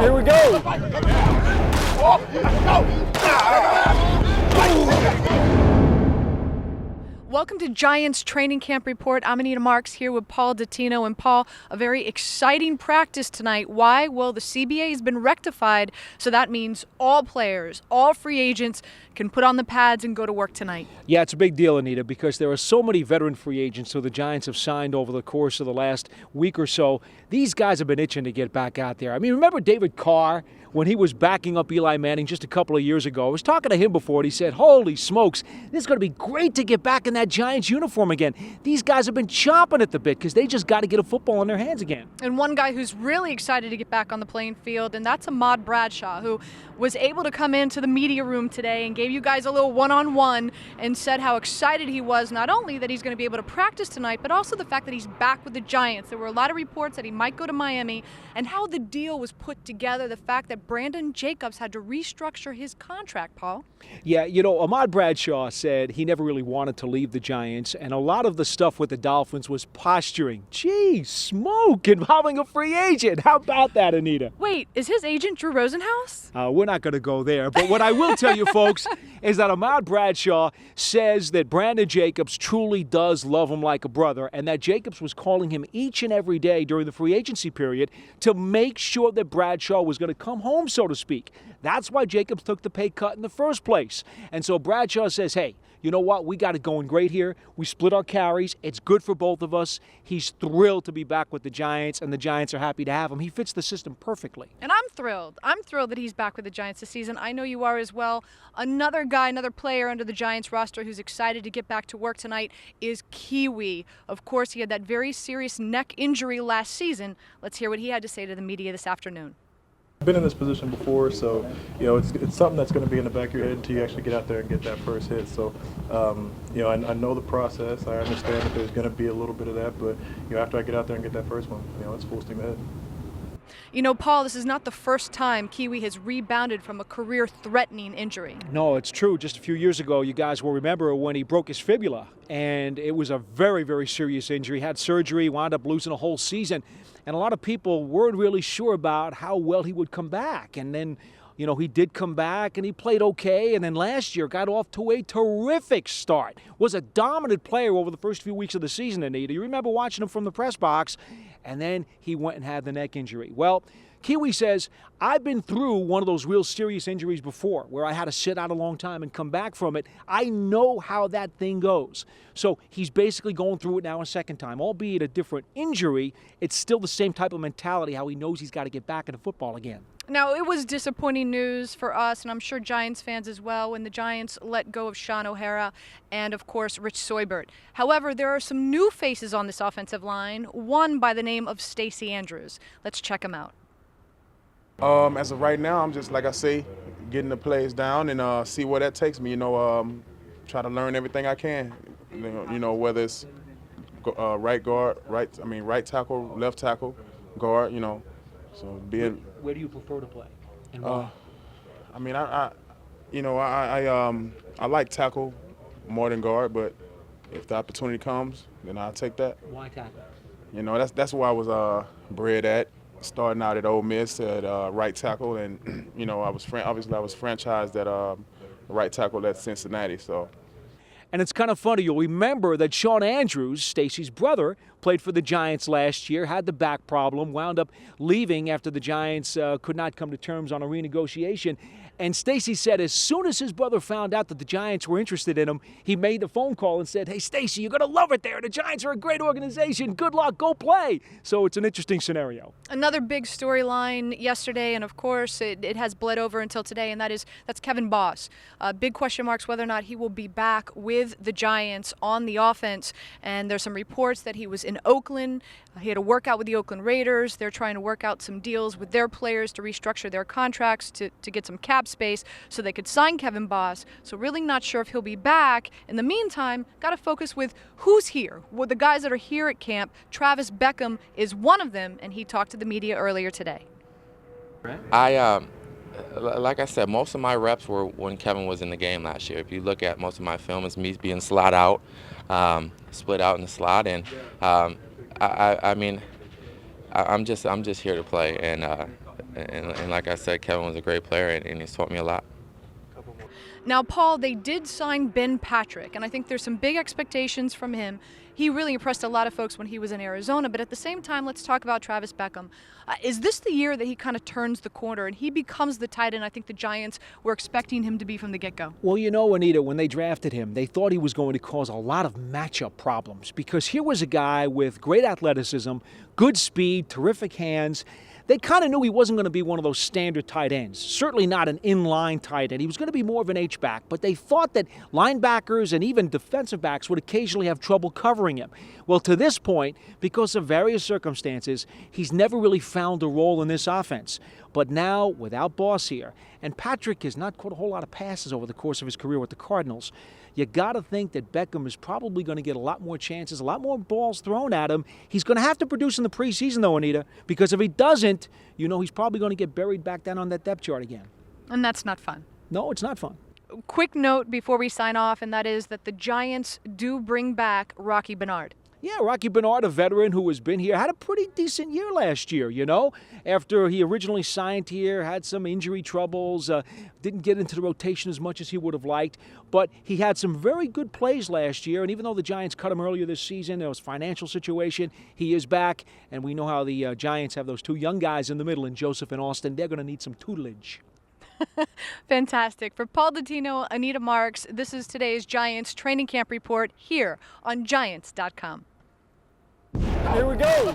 Here we go. Welcome to Giants Training Camp Report. I'm Anita Marks here with Paul Dottino. And Paul, a very exciting practice tonight. Why? Well, the CBA has been rectified, so that means all players, all free agents can put on the pads and go to work tonight. Yeah, it's a big deal, Anita, because there are so many veteran free agents who the Giants have signed over the course of the last week or so. These guys have been itching to get back out there. I mean, remember David Carr when he was backing up Eli Manning just a couple of years ago? I was talking to him before, and he said, holy smokes, this is going to be great to get back in that Giants uniform again. These guys have been chomping at the bit because they just got to get a football in their hands again. And one guy who's really excited to get back on the playing field, and that's Ahmad Bradshaw, who was able to come into the media room today and gave you guys a little one-on-one and said how excited he was, not only that he's going to be able to practice tonight, but also the fact that he's back with the Giants. There were a lot of reports that he might go to Miami, and how the deal was put together, the fact that Brandon Jacobs had to restructure his contract, Paul. Yeah, you know, Ahmad Bradshaw said he never really wanted to leave the Giants, and a lot of the stuff with the Dolphins was posturing. Gee, smoke involving a free agent. How about that, Anita? Wait, is his agent Drew Rosenhaus? We're not going to go there, but what I will tell you, folks, is that Ahmad Bradshaw says that Brandon Jacobs truly does love him like a brother, and that Jacobs was calling him each and every day during the free agency period to make sure that Bradshaw was going to come home, so to speak. That's why Jacobs took the pay cut in the first place. And so Bradshaw says, hey, you know what? We got it going great here. We split our carries. It's good for both of us. He's thrilled to be back with the Giants, and the Giants are happy to have him. He fits the system perfectly. And I'm thrilled. I'm thrilled that he's back with the Giants this season. I know you are as well. Another guy, another player under the Giants roster who's excited to get back to work tonight is Kiwi. Of course, he had that very serious neck injury last season. Let's hear what he had to say to the media this afternoon. I've been in this position before, so it's something that's going to be in the back of your head until you actually get out there and get that first hit. So I know the process. I understand that there's going to be a little bit of that, but after I get out there and get that first one, it's full steam ahead. You know, Paul, this is not the first time Kiwi has rebounded from a career-threatening injury. No, it's true. Just a few years ago, you guys will remember when he broke his fibula, and it was a very, very serious injury. He had surgery, wound up losing a whole season, and a lot of people weren't really sure about how well he would come back. And then, he did come back, and he played okay, and then last year got off to a terrific start. Was a dominant player over the first few weeks of the season, Anita. You remember watching him from the press box, and then he went and had the neck injury. Well, Kiwi says, I've been through one of those real serious injuries before where I had to sit out a long time and come back from it. I know how that thing goes. So he's basically going through it now a second time. Albeit a different injury, it's still the same type of mentality, how he knows he's got to get back into football again. Now, it was disappointing news for us, and I'm sure Giants fans as well, when the Giants let go of Sean O'Hara and, of course, Rich Seubert. However, there are some new faces on this offensive line, one by the name of Stacey Andrews. Let's check him out. As of right now, I'm just, like I say, getting the plays down and see where that takes me. Try to learn everything I can. Whether it's right guard, right tackle, left tackle, guard. So being. Where do you prefer to play? And why? I like tackle more than guard, but if the opportunity comes, then I'll take that. Why tackle? That's where I was bred at. Starting out at Ole Miss at right tackle, and I was franchised at right tackle at Cincinnati. So, and it's kind of funny. You'll remember that Sean Andrews, Stacey's brother, played for the Giants last year, had the back problem, wound up leaving after the Giants could not come to terms on a renegotiation. And Stacey said as soon as his brother found out that the Giants were interested in him, he made the phone call and said, hey, Stacey, you're going to love it there. The Giants are a great organization. Good luck. Go play. So it's an interesting scenario. Another big storyline yesterday, and of course it has bled over until today, and that's Kevin Boss. Big question marks whether or not he will be back with the Giants on the offense. And there's some reports that he was in Oakland. He had a workout with the Oakland Raiders. They're trying to work out some deals with their players to restructure their contracts to get some cap space so they could sign Kevin Boss. So really not sure if he'll be back. In the meantime, got to focus with who's here. Well, the guys that are here at camp, Travis Beckham is one of them, and he talked to the media earlier today. Like I said, most of my reps were when Kevin was in the game last year. If you look at most of my film, it's me being slot out, split out in the slot, and I'm just here to play, and And like I said, Kevin was a great player, and he's taught me a lot. Now, Paul, they did sign Ben Patrick, and I think there's some big expectations from him. He really impressed a lot of folks when he was in Arizona, but at the same time, let's talk about Travis Beckham. Is this the year that he kind of turns the corner and he becomes the tight end I think the Giants were expecting him to be from the get-go? Well, you know, Anita, when they drafted him, they thought he was going to cause a lot of matchup problems because here was a guy with great athleticism, good speed, terrific hands. They kind of knew he wasn't going to be one of those standard tight ends, certainly not an inline tight end. He was going to be more of an H-back, but they thought that linebackers and even defensive backs would occasionally have trouble covering him. Well, to this point, because of various circumstances, he's never really found a role in this offense. But now, without Boss here, and Patrick has not caught a whole lot of passes over the course of his career with the Cardinals, you got to think that Beckham is probably going to get a lot more chances, a lot more balls thrown at him. He's going to have to produce in the preseason, though, Anita, because if he doesn't, you know he's probably going to get buried back down on that depth chart again. And that's not fun. No, it's not fun. Quick note before we sign off, and that is that the Giants do bring back Rocky Bernard. Yeah, Rocky Bernard, a veteran who has been here, had a pretty decent year last year, you know. After he originally signed here, had some injury troubles, didn't get into the rotation as much as he would have liked. But he had some very good plays last year, and even though the Giants cut him earlier this season, there was a financial situation, he is back. And we know how the Giants have those two young guys in the middle, in Joseph and Austin. They're going to need some tutelage. Fantastic. For Paul Dottino, Anita Marks, this is today's Giants training camp report here on Giants.com. Here we go.